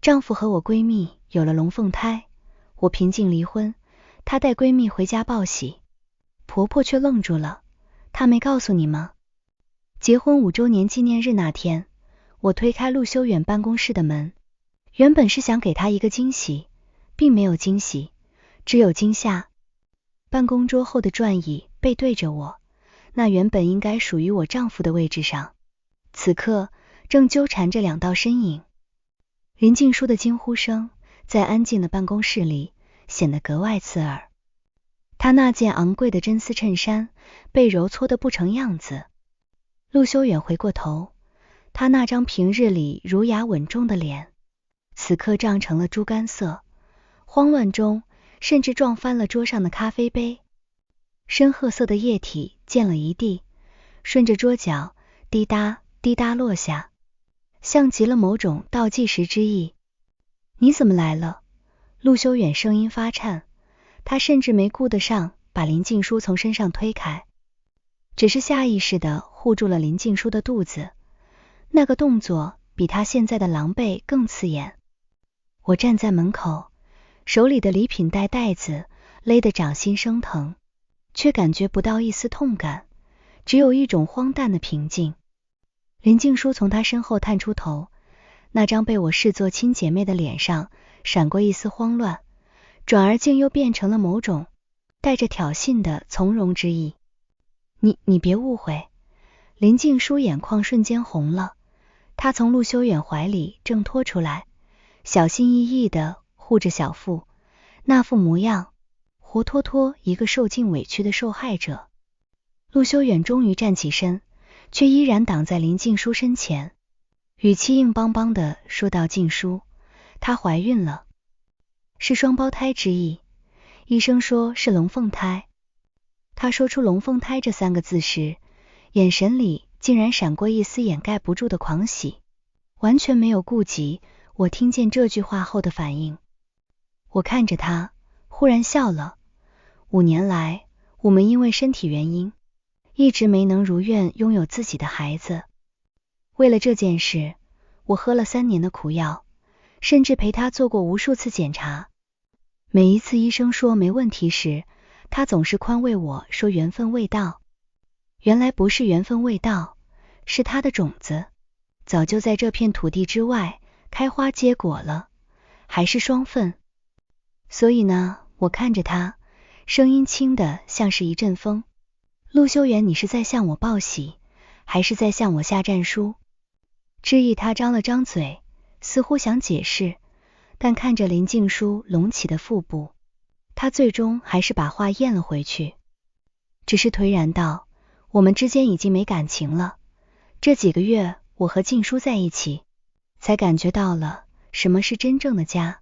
丈夫和我闺蜜有了龙凤胎，我平静离婚，她带闺蜜回家报喜。婆婆却愣住了，她没告诉你吗？结婚5周年纪念日那天，我推开陆修远办公室的门，原本是想给他一个惊喜，并没有惊喜，只有惊吓。办公桌后的转椅背对着我，那原本应该属于我丈夫的位置上，此刻正纠缠着2道身影。林静书的惊呼声在安静的办公室里显得格外刺耳。她那件昂贵的真丝衬衫被揉搓得不成样子。陆修远回过头，他那张平日里儒雅稳重的脸，此刻涨成了猪肝色，慌乱中甚至撞翻了桌上的咖啡杯，深褐色的液体溅了一地，顺着桌角滴答滴答落下，像极了某种倒计时之意。你怎么来了？陆修远声音发颤，他甚至没顾得上把林静书从身上推开，只是下意识地护住了林静书的肚子，那个动作比他现在的狼狈更刺眼。我站在门口，手里的礼品袋子勒得掌心生疼，却感觉不到一丝痛感，只有一种荒诞的平静。林静书从他身后探出头，那张被我视作亲姐妹的脸上闪过一丝慌乱，转而竟又变成了某种带着挑衅的从容之意。你别误会。林静书眼眶瞬间红了，她从陆修远怀里挣脱出来，小心翼翼地护着小腹，那副模样活脱脱一个受尽委屈的受害者。陆修远终于站起身，却依然挡在林静书身前，语气硬邦邦地说道：静书，她怀孕了，是双胞胎之意，医生说是龙凤胎。他说出龙凤胎这3个字时，眼神里竟然闪过一丝掩盖不住的狂喜，完全没有顾及我听见这句话后的反应。我看着他，忽然笑了。5年来，我们因为身体原因，一直没能如愿拥有自己的孩子。为了这件事，我喝了3年的苦药，甚至陪他做过无数次检查。每一次医生说没问题时，他总是宽慰我说缘分未到。原来不是缘分未到，是他的种子早就在这片土地之外开花结果了，还是双份。所以呢，我看着他，声音轻得像是一阵风。陆修远，你是在向我报喜，还是在向我下战书？知意他张了张嘴，似乎想解释，但看着林静书隆起的腹部，他最终还是把话咽了回去，只是颓然道：我们之间已经没感情了。这几个月我和静书在一起，才感觉到了什么是真正的家。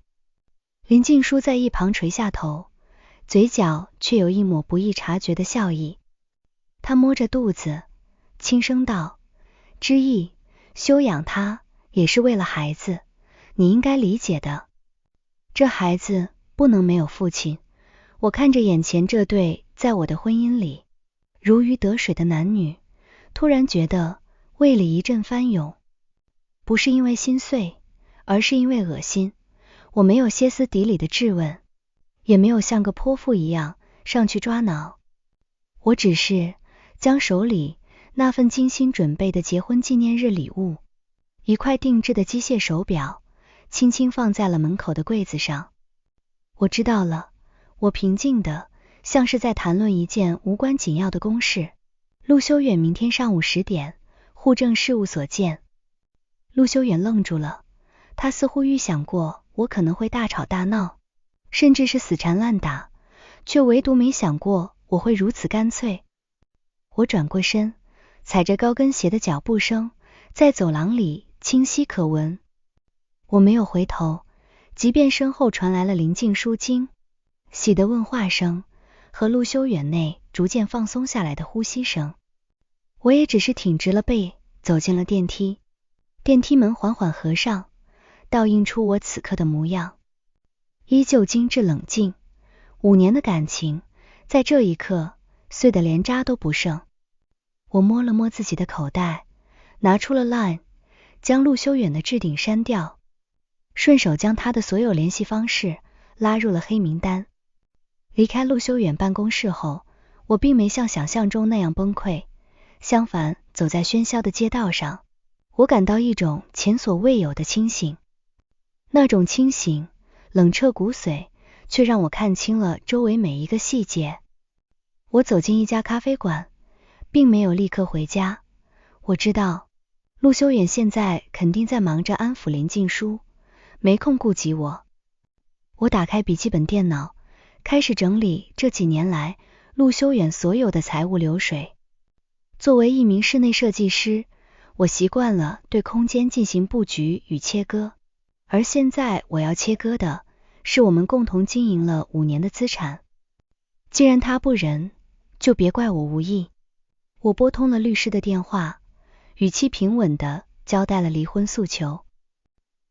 林静书在一旁垂下头，嘴角却有一抹不易察觉的笑意。她摸着肚子，轻声道：知意，休养他也是为了孩子，你应该理解的。这孩子不能没有父亲。我看着眼前这对在我的婚姻里如鱼得水的男女，突然觉得胃里一阵翻涌，不是因为心碎，而是因为恶心。我没有歇斯底里的质问，也没有像个泼妇一样上去抓挠，我只是将手里那份精心准备的结婚纪念日礼物，一块定制的机械手表，轻轻放在了门口的柜子上。我知道了，我平静的像是在谈论一件无关紧要的公事。陆修远明天上午10点，户政事务所见。陆修远愣住了，他似乎预想过我可能会大吵大闹，甚至是死缠烂打，却唯独没想过我会如此干脆。我转过身，踩着高跟鞋的脚步声在走廊里清晰可闻。我没有回头，即便身后传来了林静书惊喜的问话声和陆修远内逐渐放松下来的呼吸声，我也只是挺直了背走进了电梯。电梯门缓缓合上，倒映出我此刻的模样，依旧精致冷静。5年的感情在这一刻碎得连渣都不剩。我摸了摸自己的口袋，拿出了 Line， 将陆修远的置顶删掉。顺手将他的所有联系方式拉入了黑名单。离开陆修远办公室后，我并没像想象中那样崩溃，相反，走在喧嚣的街道上，我感到一种前所未有的清醒。那种清醒冷彻骨髓，却让我看清了周围每一个细节。我走进一家咖啡馆，并没有立刻回家。我知道陆修远现在肯定在忙着安抚林静书，没空顾及我。我打开笔记本电脑，开始整理这几年来陆修远所有的财务流水。作为一名室内设计师，我习惯了对空间进行布局与切割，而现在我要切割的是我们共同经营了5年的资产。既然他不仁，就别怪我无意。我拨通了律师的电话，语气平稳地交代了离婚诉求、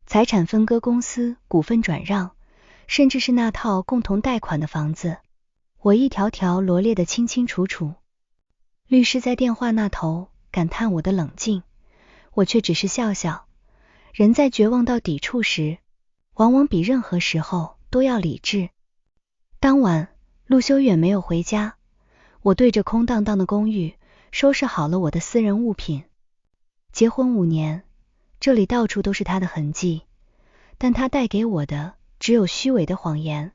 财产分割公司股份转让，甚至是那套共同贷款的房子，我一条条罗列得清清楚楚。律师在电话那头感叹我的冷静，我却只是笑笑。人在绝望到抵触时，往往比任何时候都要理智。当晚，陆修远没有回家，我对着空荡荡的公寓收拾好了我的私人物品。结婚5年，这里到处都是他的痕迹，但他带给我的只有虚伪的谎言。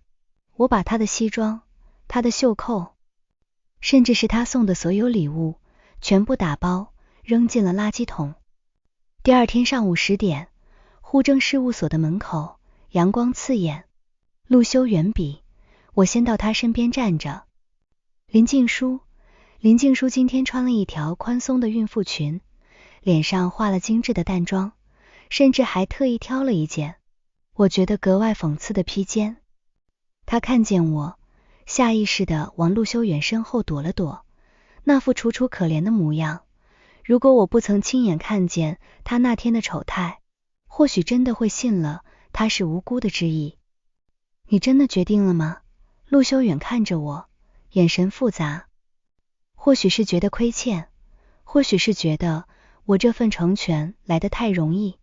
我把他的西装、他的袖扣，甚至是他送的所有礼物，全部打包扔进了垃圾桶。第二天上午10点，户政事务所的门口，阳光刺眼。陆修远比我先到他身边站着。林静书今天穿了一条宽松的孕妇裙，脸上画了精致的淡妆，甚至还特意挑了一件我觉得格外讽刺的披肩。他看见我，下意识地往陆修远身后躲了躲，那副楚楚可怜的模样。如果我不曾亲眼看见他那天的丑态，或许真的会信了他是无辜的之意。你真的决定了吗？陆修远看着我，眼神复杂。或许是觉得亏欠，或许是觉得我这份成全来得太容易，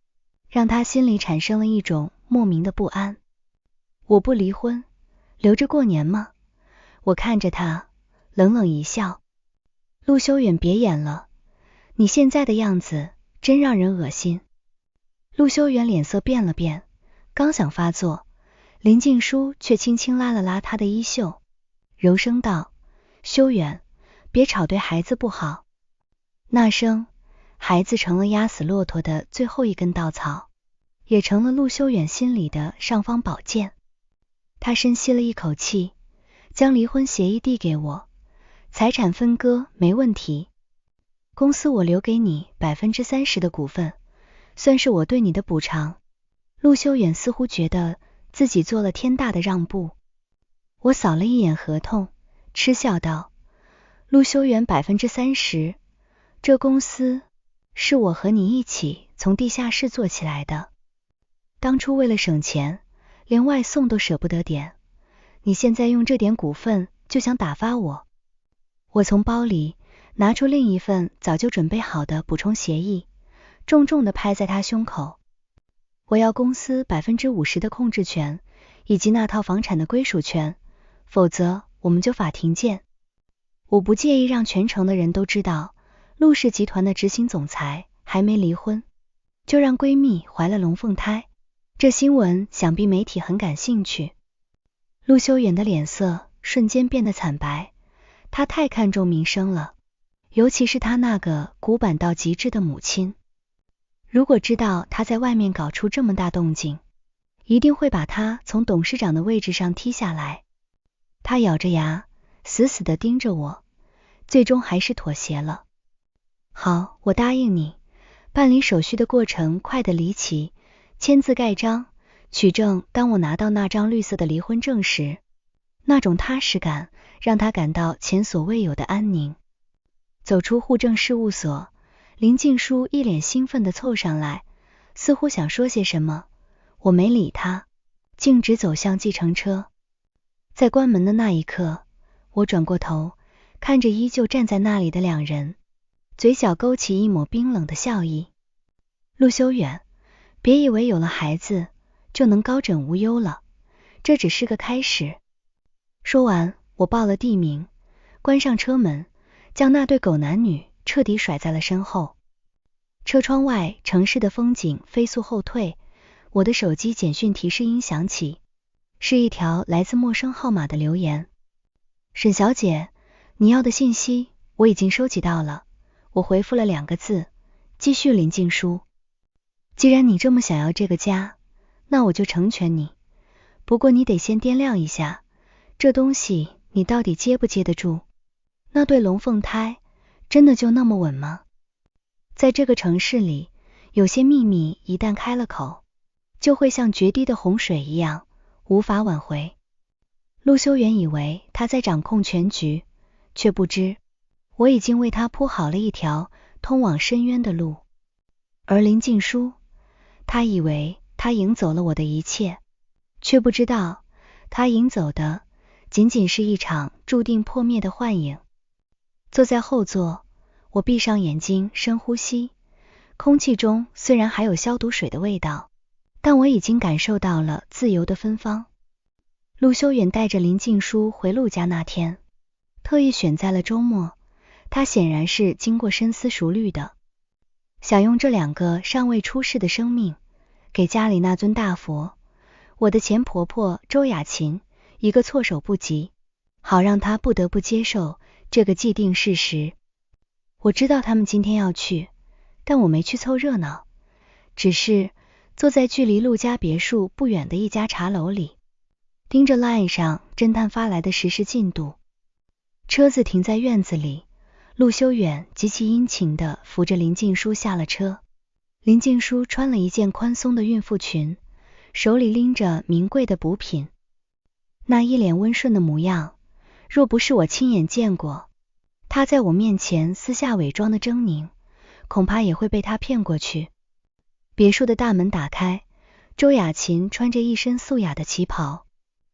让他心里产生了一种莫名的不安。我不离婚，留着过年吗？我看着他，冷冷一笑。陆修远别演了，你现在的样子真让人恶心。陆修远脸色变了变，刚想发作，林静书却轻轻拉了拉他的衣袖，柔声道：修远，别吵，对孩子不好。那声孩子成了压死骆驼的最后一根稻草，也成了陆修远心里的尚方宝剑。他深吸了一口气，将离婚协议递给我。财产分割没问题，公司我留给你30%的股份，算是我对你的补偿。陆修远似乎觉得自己做了天大的让步。我扫了一眼合同，嗤笑道：陆修远30%，这公司是我和你一起从地下室做起来的，当初为了省钱，连外送都舍不得点，你现在用这点股份就想打发我？我从包里拿出另一份早就准备好的补充协议，重重地拍在他胸口。我要公司50%的控制权，以及那套房产的归属权，否则我们就法庭见。我不介意让全城的人都知道，陆氏集团的执行总裁还没离婚，就让闺蜜怀了龙凤胎，这新闻想必媒体很感兴趣。陆修远的脸色瞬间变得惨白，他太看重名声了，尤其是他那个古板到极致的母亲。如果知道他在外面搞出这么大动静，一定会把他从董事长的位置上踢下来。他咬着牙，死死地盯着我，最终还是妥协了。好，我答应你，办理手续的过程快得离奇，签字盖章、取证。当我拿到那张绿色的离婚证时，那种踏实感让他感到前所未有的安宁。走出户政事务所，林静书一脸兴奋地凑上来，似乎想说些什么，我没理他，径直走向计程车。在关门的那一刻，我转过头，看着依旧站在那里的两人，嘴角勾起一抹冰冷的笑意。陆修远，别以为有了孩子就能高枕无忧了，这只是个开始。说完，我报了地名，关上车门，将那对狗男女彻底甩在了身后。车窗外城市的风景飞速后退，我的手机简讯提示音响起，是一条来自陌生号码的留言。沈小姐，你要的信息我已经收集到了。我回复了2个字，继续林静书。既然你这么想要这个家，那我就成全你。不过你得先掂量一下，这东西你到底接不接得住？那对龙凤胎真的就那么稳吗？在这个城市里，有些秘密一旦开了口，就会像决堤的洪水一样，无法挽回。陆修远以为他在掌控全局，却不知我已经为他铺好了一条通往深渊的路。而林静书，他以为他赢走了我的一切，却不知道他赢走的仅仅是一场注定破灭的幻影。坐在后座，我闭上眼睛深呼吸，空气中虽然还有消毒水的味道，但我已经感受到了自由的芬芳。陆修远带着林静书回陆家那天，特意选在了周末，他显然是经过深思熟虑的，想用这2个尚未出世的生命给家里那尊大佛，我的前婆婆周雅琴，一个措手不及，好让她不得不接受这个既定事实。我知道他们今天要去，但我没去凑热闹，只是坐在距离陆家别墅不远的一家茶楼里，盯着 LINE 上侦探发来的实时进度。车子停在院子里，陆修远极其殷勤地扶着林静书下了车。林静书穿了一件宽松的孕妇裙，手里拎着名贵的补品，那一脸温顺的模样，若不是我亲眼见过她在我面前私下伪装的狰狞，恐怕也会被她骗过去。别墅的大门打开，周雅琴穿着一身素雅的旗袍，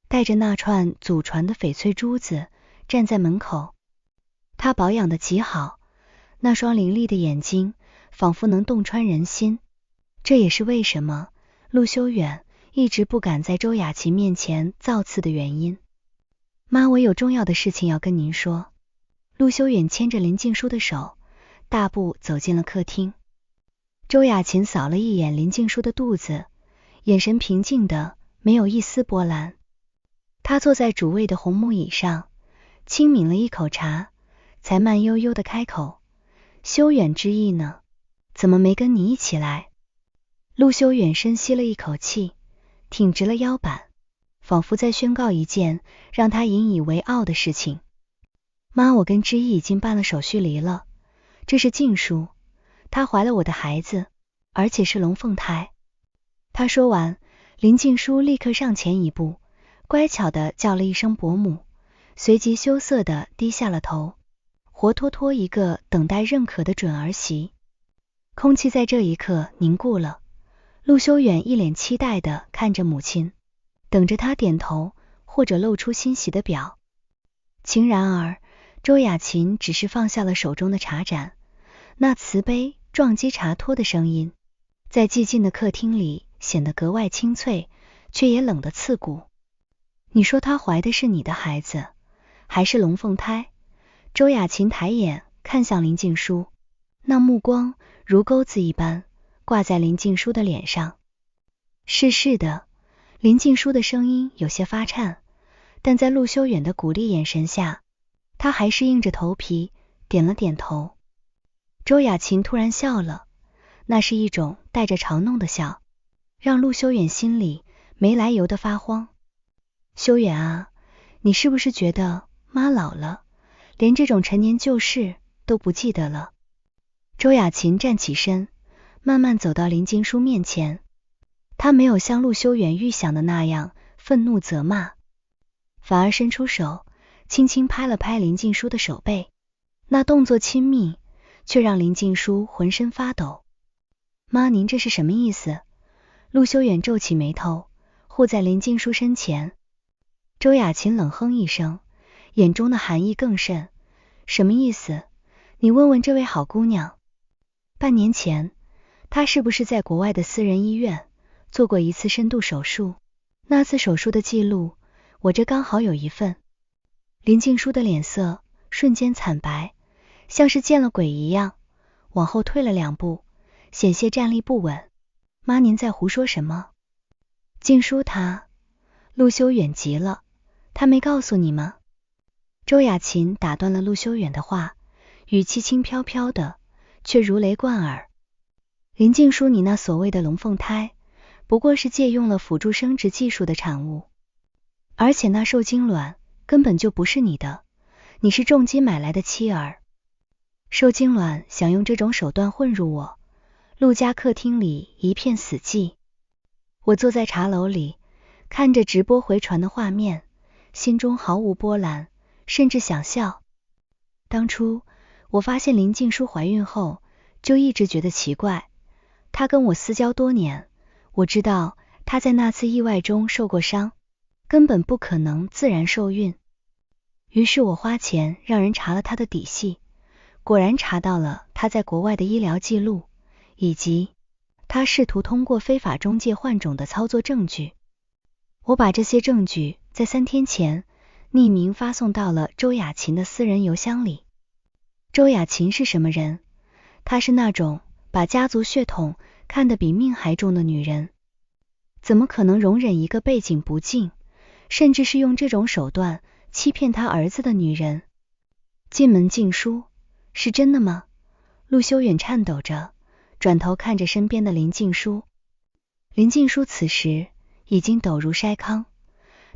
带着那串祖传的翡翠珠子站在门口。她保养得极好，那双凌厉的眼睛仿佛能洞穿人心。这也是为什么陆修远一直不敢在周雅琴面前造次的原因。妈，我有重要的事情要跟您说。陆修远牵着林静书的手，大步走进了客厅。周雅琴扫了一眼林静书的肚子，眼神平静的没有一丝波澜。她坐在主位的红木椅上，轻抿了一口茶，才慢悠悠的开口：修远之意呢？怎么没跟你一起来？陆修远深吸了一口气，挺直了腰板，仿佛在宣告一件让他引以为傲的事情。妈，我跟之意已经办了手续离了，这是静书，她怀了我的孩子，而且是龙凤胎。他说完，林静书立刻上前一步，乖巧地叫了一声伯母，随即羞涩地低下了头，活脱脱一个等待认可的准儿媳。空气在这一刻凝固了，陆修远一脸期待地看着母亲，等着她点头或者露出欣喜的表情。然而周雅琴只是放下了手中的茶盏，那瓷杯撞击茶托的声音在寂静的客厅里显得格外清脆，却也冷得刺骨。你说她怀的是你的孩子，还是龙凤胎？周雅琴抬眼看向林静书，那目光如钩子一般挂在林静书的脸上。是的。林静书的声音有些发颤，但在陆修远的鼓励眼神下，他还是硬着头皮点了点头。周雅琴突然笑了，那是一种带着嘲弄的笑，让陆修远心里没来由的发慌。修远啊，你是不是觉得妈老了，连这种陈年旧事都不记得了？周雅琴站起身，慢慢走到林静书面前，她没有像陆修远预想的那样愤怒责骂，反而伸出手轻轻拍了拍林静书的手背，那动作亲密，却让林静书浑身发抖。妈，您这是什么意思？陆修远皱起眉头，护在林静书身前。周雅琴冷哼一声，眼中的寒意更甚。什么意思？你问问这位好姑娘，半年前她是不是在国外的私人医院做过一次深度手术，那次手术的记录，我这刚好有一份。林静书的脸色瞬间惨白，像是见了鬼一样，往后退了2步，险些站立不稳。妈，您在胡说什么？静书她……陆修远急了，他没告诉你吗？周雅琴打断了陆修远的话，语气轻飘飘的，却如雷贯耳。林静书，你那所谓的龙凤胎，不过是借用了辅助生殖技术的产物，而且那受精卵根本就不是你的，你是重金买来的妻儿。受精卵想用这种手段混入我，陆家客厅里一片死寂。我坐在茶楼里，看着直播回传的画面，心中毫无波澜，甚至想笑。当初我发现林静书怀孕后，就一直觉得奇怪。她跟我私交多年，我知道她在那次意外中受过伤，根本不可能自然受孕。于是我花钱让人查了她的底细，果然查到了她在国外的医疗记录，以及她试图通过非法中介换种的操作证据。我把这些证据在3天前匿名发送到了周雅琴的私人邮箱里。周雅琴是什么人？她是那种把家族血统看得比命还重的女人，怎么可能容忍一个背景不净，甚至是用这种手段欺骗她儿子的女人？进门静书，是真的吗？陆修远颤抖着转头看着身边的林静书。林静书此时已经抖如筛糠，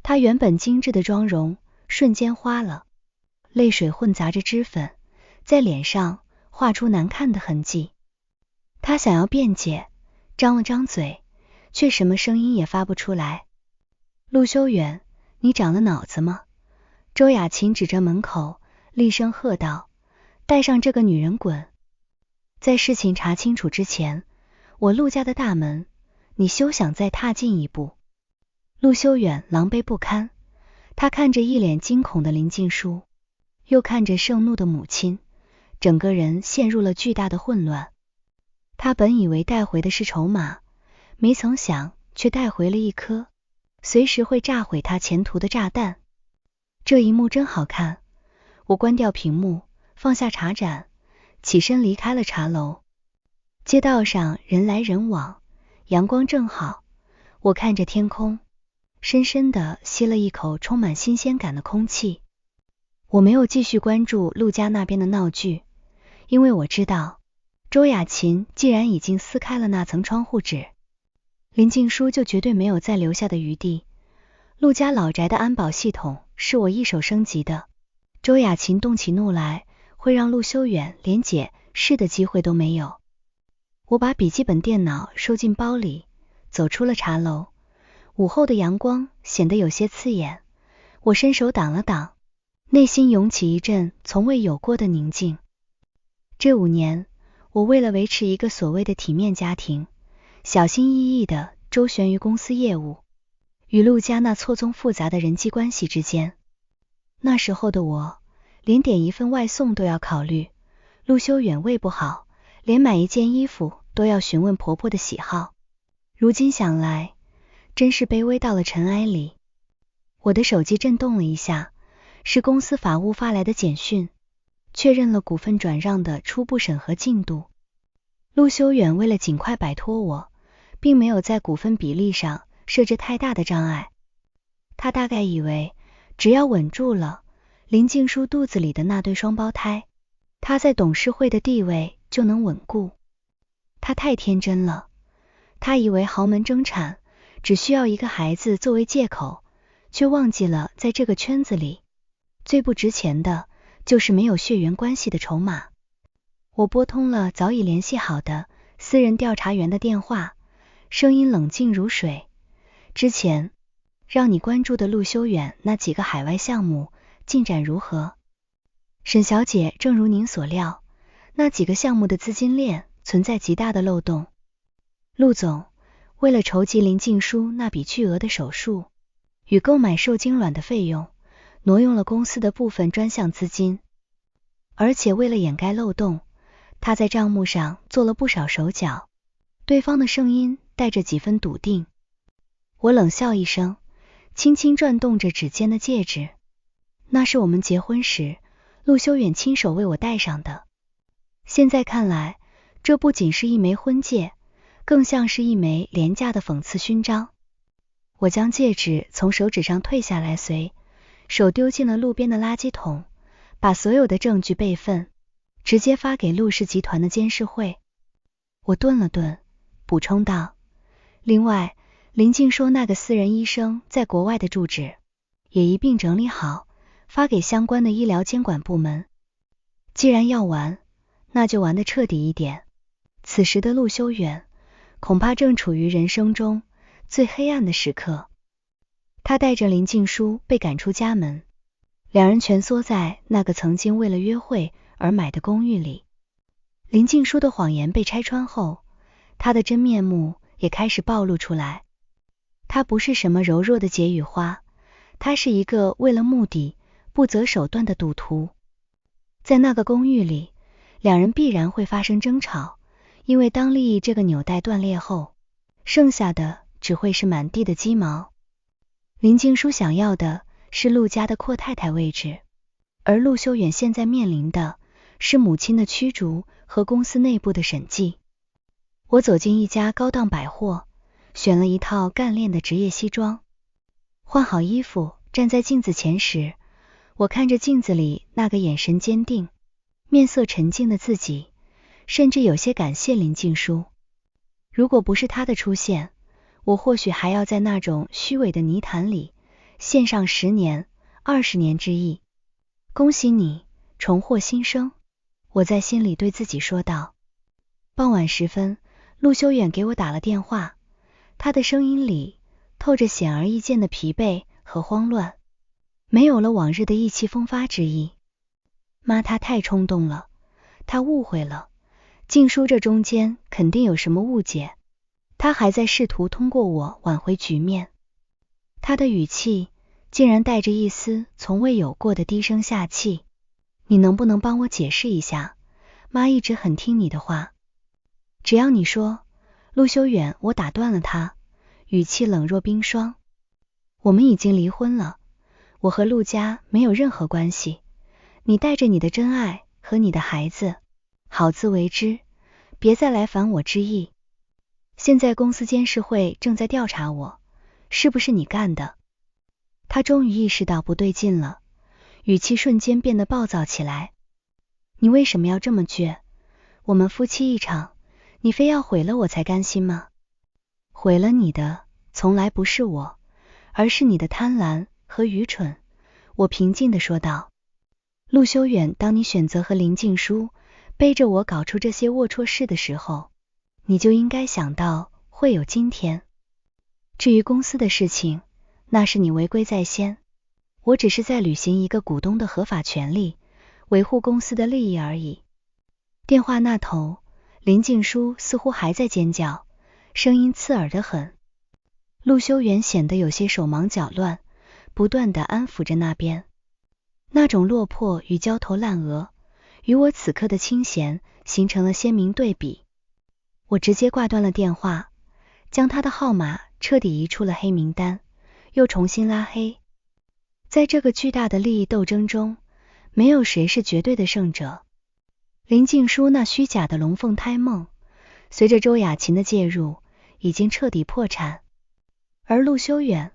她原本精致的妆容瞬间花了，泪水混杂着脂粉，在脸上画出难看的痕迹。她想要辩解，张了张嘴，却什么声音也发不出来。陆修远，你长了脑子吗？周雅琴指着门口，厉声喝道，带上这个女人滚！在事情查清楚之前，我陆家的大门，你休想再踏进一步。陆修远狼狈不堪，他看着一脸惊恐的林静书，又看着盛怒的母亲，整个人陷入了巨大的混乱。他本以为带回的是筹码，没曾想却带回了一颗随时会炸毁他前途的炸弹。这一幕真好看，我关掉屏幕，放下茶盏，起身离开了茶楼。街道上人来人往，阳光正好，我看着天空，深深地吸了一口充满新鲜感的空气。我没有继续关注陆家那边的闹剧，因为我知道周雅琴既然已经撕开了那层窗户纸，林静书就绝对没有再留下的余地。陆家老宅的安保系统是我一手升级的，周雅琴动起怒来，会让陆修远连解释的机会都没有。我把笔记本电脑收进包里，走出了茶楼。午后的阳光显得有些刺眼，我伸手挡了挡，内心涌起一阵从未有过的宁静。这5年，我为了维持一个所谓的体面家庭，小心翼翼地周旋于公司业务与陆家那错综复杂的人际关系之间。那时候的我，连点一份外送都要考虑陆修远胃不好，连买一件衣服都要询问婆婆的喜好。如今想来，真是卑微到了尘埃里。我的手机震动了一下，是公司法务发来的简讯，确认了股份转让的初步审核进度。陆修远为了尽快摆脱我，并没有在股份比例上设置太大的障碍。他大概以为只要稳住了林静书肚子里的那对双胞胎，他在董事会的地位就能稳固。他太天真了，他以为豪门争产只需要一个孩子作为借口，却忘记了在这个圈子里，最不值钱的就是没有血缘关系的筹码。我拨通了早已联系好的私人调查员的电话，声音冷静如水。之前让你关注的陆修远那几个海外项目进展如何？沈小姐，正如您所料，那几个项目的资金链存在极大的漏洞。陆总，为了筹集林静书那笔巨额的手术与购买受精卵的费用，挪用了公司的部分专项资金，而且为了掩盖漏洞，他在账目上做了不少手脚。对方的声音带着几分笃定。我冷笑一声，轻轻转动着指尖的戒指。那是我们结婚时，陆修远亲手为我戴上的。现在看来，这不仅是一枚婚戒，更像是一枚廉价的讽刺勋章。我将戒指从手指上退下来，随手丢进了路边的垃圾桶，把所有的证据备份，直接发给陆氏集团的监事会。我顿了顿，补充道，另外，林静说那个私人医生在国外的住址，也一并整理好，发给相关的医疗监管部门。既然要玩，那就玩得彻底一点。此时的陆修远，恐怕正处于人生中最黑暗的时刻。他带着林静书被赶出家门，两人蜷缩在那个曾经为了约会而买的公寓里。林静书的谎言被拆穿后，他的真面目也开始暴露出来。他不是什么柔弱的解语花，他是一个为了目的不择手段的赌徒。在那个公寓里，两人必然会发生争吵，因为当利益这个纽带断裂后，剩下的只会是满地的鸡毛。林静书想要的是陆家的阔太太位置，而陆修远现在面临的是母亲的驱逐和公司内部的审计。我走进一家高档百货，选了一套干练的职业西装，换好衣服，站在镜子前时，我看着镜子里那个眼神坚定、面色沉静的自己，甚至有些感谢林静书。如果不是他的出现，我或许还要在那种虚伪的泥潭里陷上10年、20年之意。恭喜你，重获新生，我在心里对自己说道。傍晚时分，陆修远给我打了电话，他的声音里透着显而易见的疲惫和慌乱，没有了往日的意气风发之意。妈，他太冲动了，他误会了，静书这中间肯定有什么误解，他还在试图通过我挽回局面。他的语气竟然带着一丝从未有过的低声下气。你能不能帮我解释一下？妈一直很听你的话。只要你说。陆修远，我打断了他，语气冷若冰霜。我们已经离婚了，我和陆家没有任何关系，你带着你的真爱和你的孩子，好自为之，别再来烦我之意。现在公司监事会正在调查我，是不是你干的？他终于意识到不对劲了，语气瞬间变得暴躁起来。你为什么要这么倔？我们夫妻一场，你非要毁了我才甘心吗？毁了你的从来不是我，而是你的贪婪和愚蠢，我平静地说道。陆修远，当你选择和林静书背着我搞出这些龌龊事的时候，你就应该想到会有今天。至于公司的事情，那是你违规在先，我只是在履行一个股东的合法权利，维护公司的利益而已。电话那头，林静书似乎还在尖叫，声音刺耳得很。陆修远显得有些手忙脚乱，不断地安抚着那边。那种落魄与焦头烂额，与我此刻的清闲形成了鲜明对比。我直接挂断了电话，将他的号码彻底移出了黑名单，又重新拉黑。在这个巨大的利益斗争中，没有谁是绝对的胜者。林静书那虚假的龙凤胎梦，随着周雅琴的介入，已经彻底破产。而陆修远，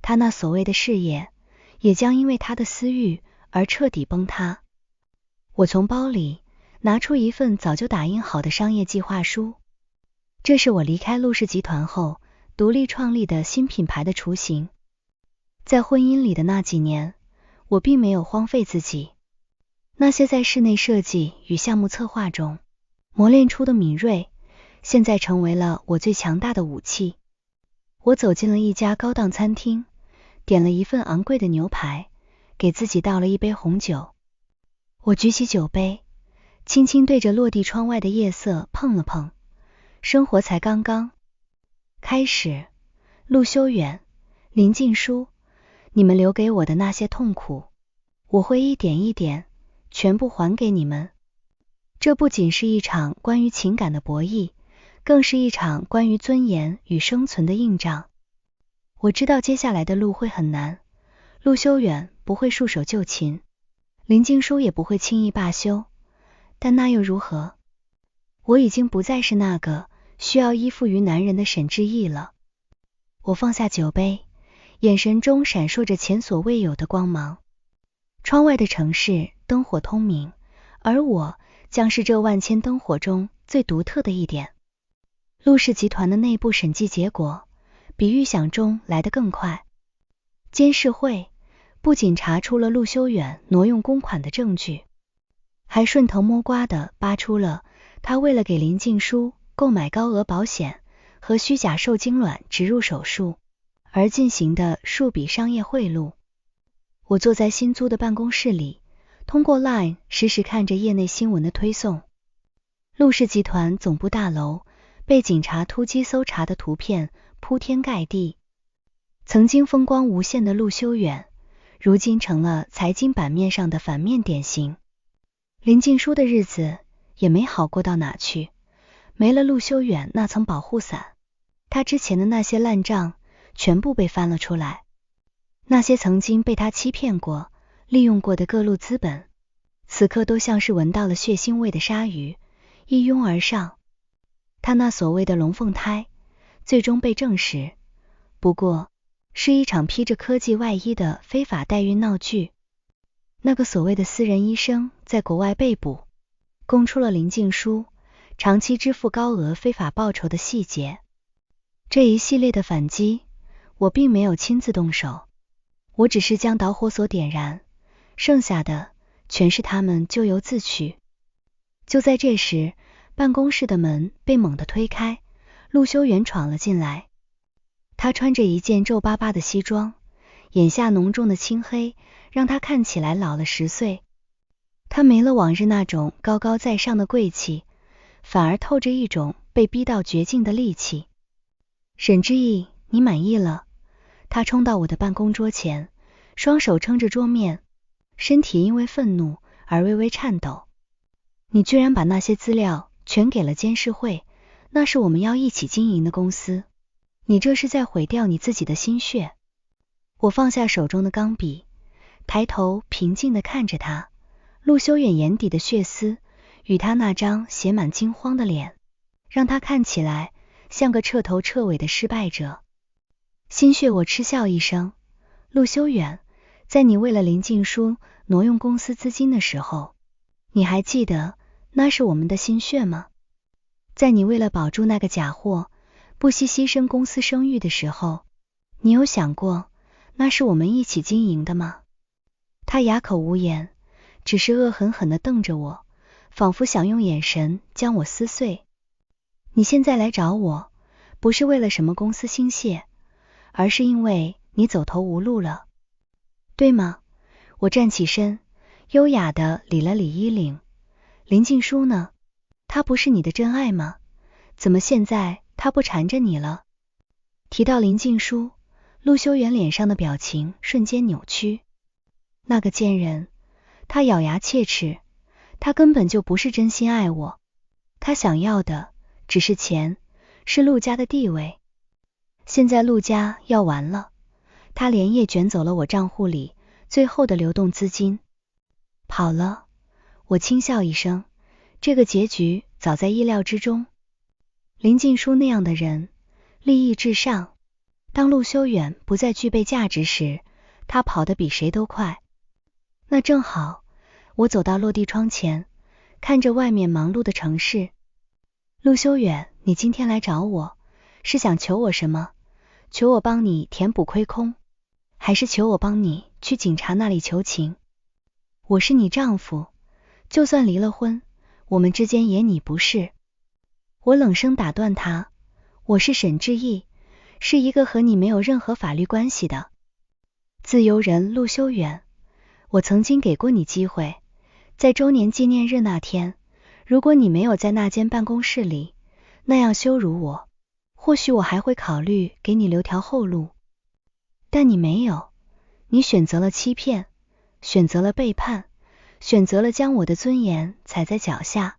他那所谓的事业，也将因为他的私欲而彻底崩塌。我从包里拿出一份早就打印好的商业计划书，这是我离开陆氏集团后独立创立的新品牌的雏形。在婚姻里的那几年，我并没有荒废自己。那些在室内设计与项目策划中磨练出的敏锐，现在成为了我最强大的武器。我走进了一家高档餐厅，点了一份昂贵的牛排，给自己倒了一杯红酒。我举起酒杯，轻轻对着落地窗外的夜色碰了碰。生活才刚刚开始。陆修远，林静书，你们留给我的那些痛苦，我会一点一点全部还给你们。这不仅是一场关于情感的博弈，更是一场关于尊严与生存的硬仗。我知道接下来的路会很难，陆修远不会束手就擒，林静书也不会轻易罢休，但那又如何？我已经不再是那个需要依附于男人的沈志毅了。我放下酒杯，眼神中闪烁着前所未有的光芒。窗外的城市灯火通明，而我将是这万千灯火中最独特的一点。陆氏集团的内部审计结果比预想中来得更快。监事会不仅查出了陆修远挪用公款的证据，还顺藤摸瓜地扒出了他为了给林静书购买高额保险和虚假受精卵植入手术而进行的数笔商业贿赂。我坐在新租的办公室里，通过 LINE 实时看着业内新闻的推送。陆氏集团总部大楼被警察突击搜查的图片铺天盖地。曾经风光无限的陆修远，如今成了财经版面上的反面典型。林静书的日子也没好过到哪去，没了陆修远那层保护伞，他之前的那些烂账全部被翻了出来。那些曾经被他欺骗过、利用过的各路资本，此刻都像是闻到了血腥味的鲨鱼，一拥而上。他那所谓的龙凤胎，最终被证实，不过是一场披着科技外衣的非法代孕闹剧。那个所谓的私人医生在国外被捕，供出了林静书长期支付高额非法报酬的细节。这一系列的反击，我并没有亲自动手，我只是将导火索点燃，剩下的全是他们咎由自取。就在这时，办公室的门被猛地推开，陆修远闯了进来。他穿着一件皱巴巴的西装，眼下浓重的青黑让他看起来老了10岁。他没了往日那种高高在上的贵气，反而透着一种被逼到绝境的戾气。沈志毅，你满意了？他冲到我的办公桌前，双手撑着桌面，身体因为愤怒而微微颤抖。你居然把那些资料全给了监事会，那是我们要一起经营的公司，你这是在毁掉你自己的心血。我放下手中的钢笔，抬头平静地看着他，陆修远眼底的血丝与他那张写满惊慌的脸，让他看起来像个彻头彻尾的失败者。心血，我嗤笑一声，陆修远，在你为了林静书挪用公司资金的时候，你还记得那是我们的心血吗？在你为了保住那个假货不惜牺牲公司声誉的时候，你有想过那是我们一起经营的吗？他哑口无言，只是恶狠狠地瞪着我，仿佛想用眼神将我撕碎。你现在来找我，不是为了什么公司心血，而是因为你走投无路了，对吗？我站起身，优雅地理了理衣领。林静书呢？她不是你的真爱吗？怎么现在她不缠着你了？提到林静书，陆修远脸上的表情瞬间扭曲。那个贱人，他咬牙切齿，他根本就不是真心爱我，他想要的只是钱，是陆家的地位。现在陆家要完了，他连夜卷走了我账户里最后的流动资金，跑了。我轻笑一声，这个结局早在意料之中。林静书那样的人，利益至上，当陆修远不再具备价值时，他跑得比谁都快。那正好，我走到落地窗前，看着外面忙碌的城市。陆修远，你今天来找我，是想求我什么？求我帮你填补亏空，还是求我帮你去警察那里求情？我是你丈夫，就算离了婚，我们之间也你不是。我冷声打断他，我是沈志毅，是一个和你没有任何法律关系的自由人陆修远。我曾经给过你机会，在周年纪念日那天，如果你没有在那间办公室里那样羞辱我，或许我还会考虑给你留条后路。但你没有，你选择了欺骗，选择了背叛，选择了将我的尊严踩在脚下。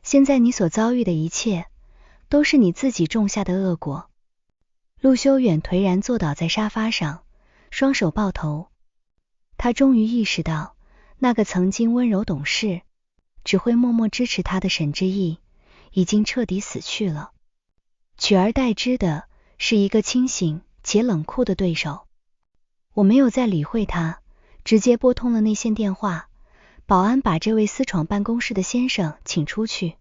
现在你所遭遇的一切，都是你自己种下的恶果。陆修远颓然坐倒在沙发上，双手抱头。他终于意识到，那个曾经温柔懂事，只会默默支持他的沈之意，已经彻底死去了。取而代之的是一个清醒且冷酷的对手。我没有再理会他，直接拨通了内线电话，保安把这位私闯办公室的先生请出去，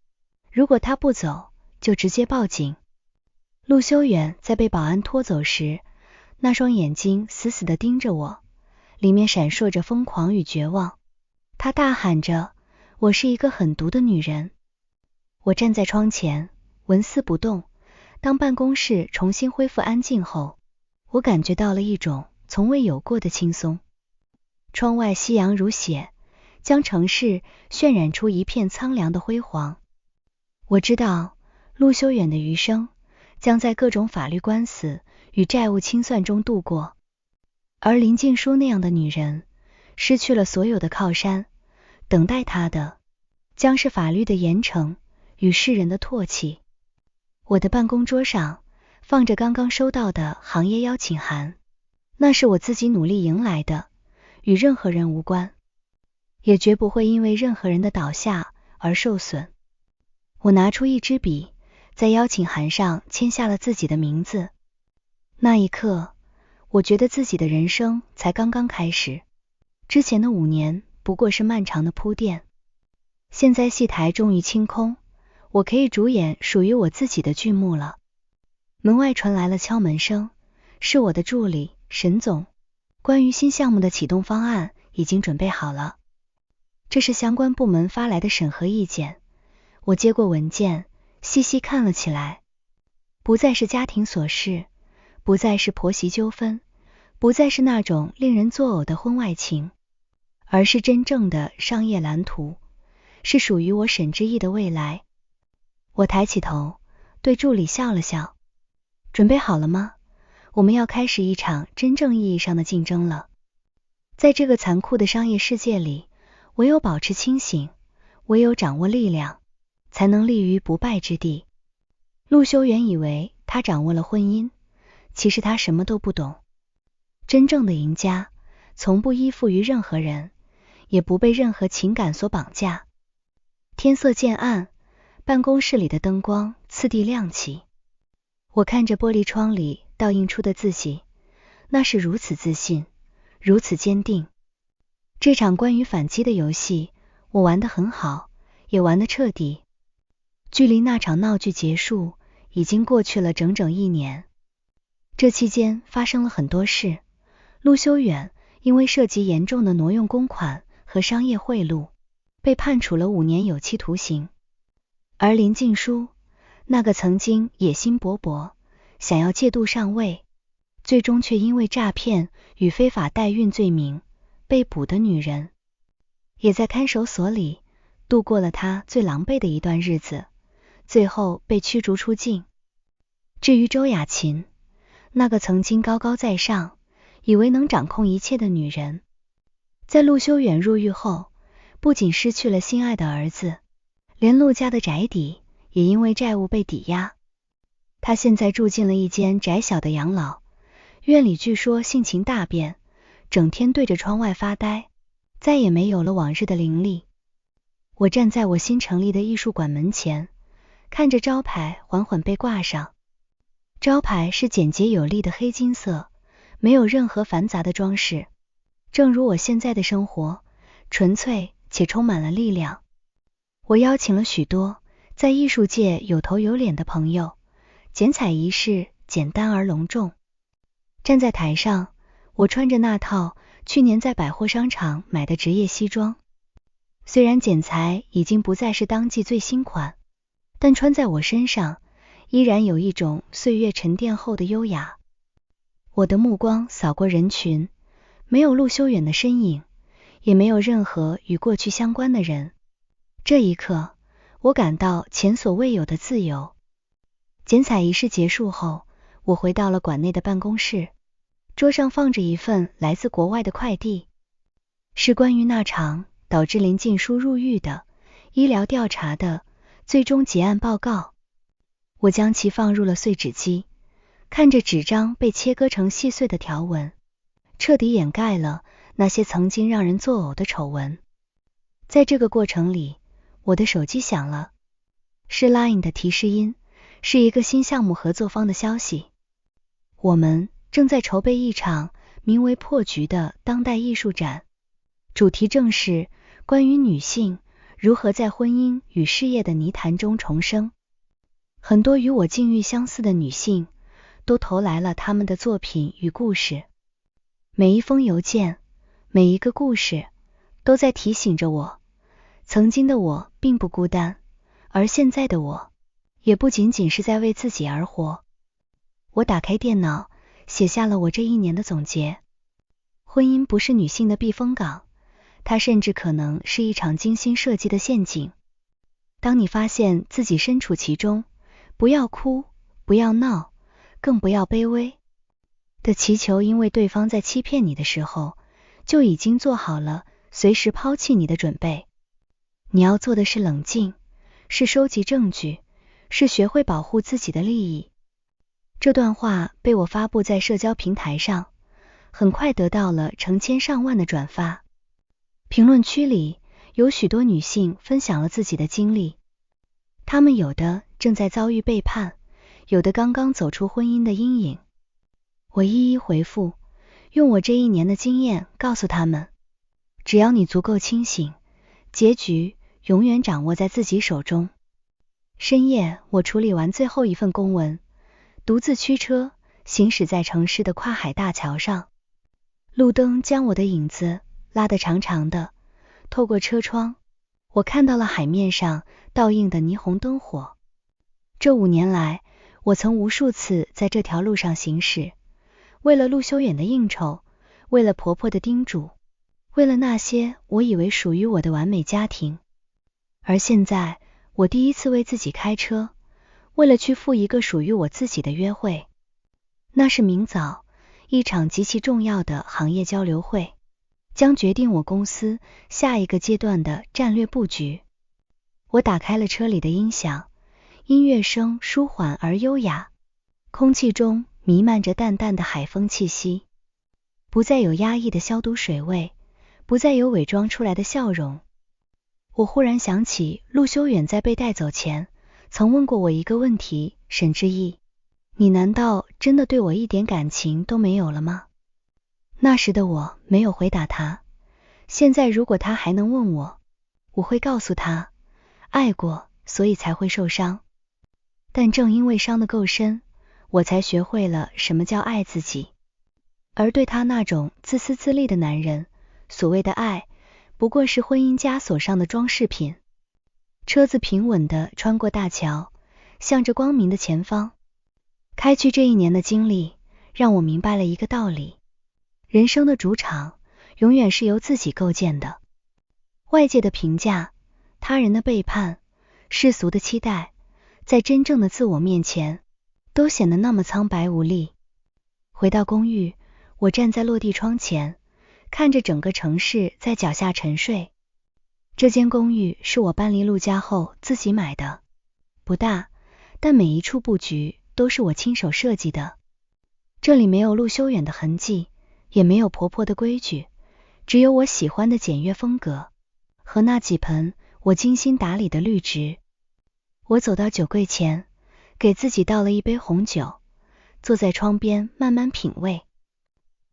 如果他不走，就直接报警。陆修远在被保安拖走时，那双眼睛死死地盯着我，里面闪烁着疯狂与绝望。他大喊着，我是一个狠毒的女人。我站在窗前，纹丝不动。当办公室重新恢复安静后，我感觉到了一种从未有过的轻松。窗外夕阳如血，将城市渲染出一片苍凉的辉煌。我知道，陆修远的余生将在各种法律官司与债务清算中度过，而林静书那样的女人，失去了所有的靠山，等待她的将是法律的严惩与世人的唾弃。我的办公桌上放着刚刚收到的行业邀请函，那是我自己努力赢来的，与任何人无关，也绝不会因为任何人的倒下而受损。我拿出一支笔，在邀请函上签下了自己的名字。那一刻，我觉得自己的人生才刚刚开始，之前的5年不过是漫长的铺垫。现在戏台终于清空，我可以主演属于我自己的剧目了。门外传来了敲门声，是我的助理沈总。关于新项目的启动方案已经准备好了，这是相关部门发来的审核意见。我接过文件，细细看了起来。不再是家庭琐事，不再是婆媳纠纷，不再是那种令人作呕的婚外情，而是真正的商业蓝图，是属于我沈之意的未来。我抬起头，对助理笑了笑。准备好了吗？我们要开始一场真正意义上的竞争了。在这个残酷的商业世界里，唯有保持清醒，唯有掌握力量，才能立于不败之地。陆修远以为他掌握了婚姻，其实他什么都不懂。真正的赢家，从不依附于任何人，也不被任何情感所绑架。天色渐暗，办公室里的灯光次第亮起。我看着玻璃窗里倒映出的自己，那是如此自信，如此坚定。这场关于反击的游戏，我玩得很好，也玩得彻底。距离那场闹剧结束，已经过去了整整1年。这期间发生了很多事。陆修远因为涉及严重的挪用公款和商业贿赂，被判处了5年有期徒刑。而林静书，那个曾经野心勃勃，想要借度上位，最终却因为诈骗与非法代孕罪名被捕的女人，也在看守所里度过了她最狼狈的一段日子，最后被驱逐出境。至于周雅琴，那个曾经高高在上，以为能掌控一切的女人，在陆修远入狱后，不仅失去了心爱的儿子，连陆家的宅邸也因为债务被抵押。他现在住进了一间窄小的养老院里，据说性情大变，整天对着窗外发呆，再也没有了往日的凌厉。我站在我新成立的艺术馆门前，看着招牌缓缓被挂上。招牌是简洁有力的黑金色，没有任何繁杂的装饰，正如我现在的生活，纯粹且充满了力量。我邀请了许多在艺术界有头有脸的朋友，剪彩仪式简单而隆重。站在台上，我穿着那套去年在百货商场买的职业西装，虽然剪裁已经不再是当季最新款，但穿在我身上依然有一种岁月沉淀后的优雅。我的目光扫过人群，没有陆修远的身影，也没有任何与过去相关的人。这一刻，我感到前所未有的自由。剪彩仪式结束后，我回到了馆内的办公室，桌上放着一份来自国外的快递，是关于那场导致林静书入狱的医疗调查的最终结案报告。我将其放入了碎纸机，看着纸张被切割成细碎的条纹，彻底掩盖了那些曾经让人作呕的丑闻。在这个过程里，我的手机响了，是 Line 的提示音，是一个新项目合作方的消息。我们正在筹备一场名为破局的当代艺术展，主题正是关于女性如何在婚姻与事业的泥潭中重生。很多与我境遇相似的女性都投来了她们的作品与故事，每一封邮件，每一个故事都在提醒着我，曾经的我并不孤单，而现在的我也不仅仅是在为自己而活。我打开电脑，写下了我这一年的总结。婚姻不是女性的避风港，它甚至可能是一场精心设计的陷阱。当你发现自己身处其中，不要哭，不要闹，更不要卑微的祈求因为对方在欺骗你的时候，就已经做好了随时抛弃你的准备。你要做的是冷静，是收集证据，是学会保护自己的利益。这段话被我发布在社交平台上，很快得到了成千上万的转发。评论区里有许多女性分享了自己的经历，她们有的正在遭遇背叛，有的刚刚走出婚姻的阴影。我一一回复，用我这一年的经验告诉她们，只要你足够清醒，结局永远掌握在自己手中。深夜，我处理完最后一份公文，独自驱车行驶在城市的跨海大桥上，路灯将我的影子拉得长长的，透过车窗，我看到了海面上倒映的霓虹灯火。这5年来，我曾无数次在这条路上行驶，为了陆修远的应酬，为了婆婆的叮嘱，为了那些我以为属于我的完美家庭。而现在，我第一次为自己开车，为了去赴一个属于我自己的约会。那是明早，一场极其重要的行业交流会，将决定我公司下一个阶段的战略布局。我打开了车里的音响，音乐声舒缓而优雅，空气中弥漫着淡淡的海风气息，不再有压抑的消毒水味，不再有伪装出来的笑容。我忽然想起陆修远在被带走前曾问过我一个问题，沈之意，你难道真的对我一点感情都没有了吗？那时的我没有回答他，现在如果他还能问我，我会告诉他，爱过，所以才会受伤。但正因为伤得够深，我才学会了什么叫爱自己。而对他那种自私自利的男人，所谓的爱不过是婚姻枷锁上的装饰品。车子平稳地穿过大桥，向着光明的前方开去。这一年的经历让我明白了一个道理，人生的主场永远是由自己构建的。外界的评价，他人的背叛，世俗的期待，在真正的自我面前都显得那么苍白无力。回到公寓，我站在落地窗前，看着整个城市在脚下沉睡。这间公寓是我搬离陆家后自己买的，不大，但每一处布局都是我亲手设计的。这里没有陆修远的痕迹，也没有婆婆的规矩，只有我喜欢的简约风格和那几盆我精心打理的绿植。我走到酒柜前，给自己倒了一杯红酒，坐在窗边慢慢品味。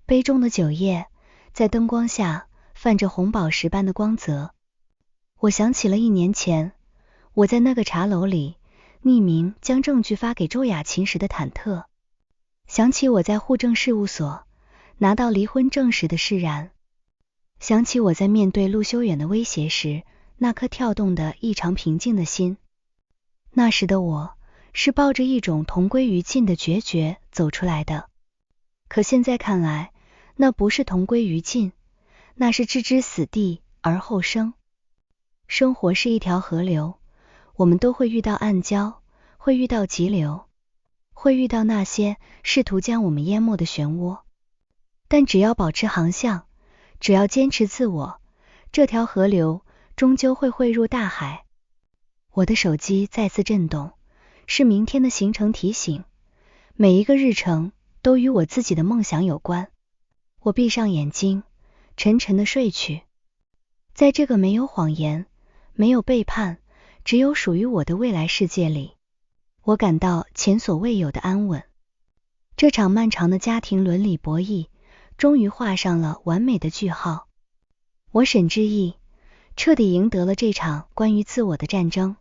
杯中的酒液在灯光下泛着红宝石般的光泽。我想起了1年前，我在那个茶楼里匿名将证据发给周雅琴时的忐忑，想起我在户政事务所拿到离婚证时的释然，想起我在面对陆修远的威胁时那颗跳动的异常平静的心。那时的我是抱着一种同归于尽的决绝走出来的，可现在看来，那不是同归于尽，那是置之死地而后生。生活是一条河流，我们都会遇到暗礁，会遇到急流，会遇到那些试图将我们淹没的漩涡。但只要保持航向，只要坚持自我，这条河流终究会汇入大海。我的手机再次震动，是明天的行程提醒。每一个日程都与我自己的梦想有关。我闭上眼睛，沉沉的睡去。在这个没有谎言，没有背叛，只有属于我的未来世界里，我感到前所未有的安稳。这场漫长的家庭伦理博弈终于画上了完美的句号。我沈志毅彻底赢得了这场关于自我的战争。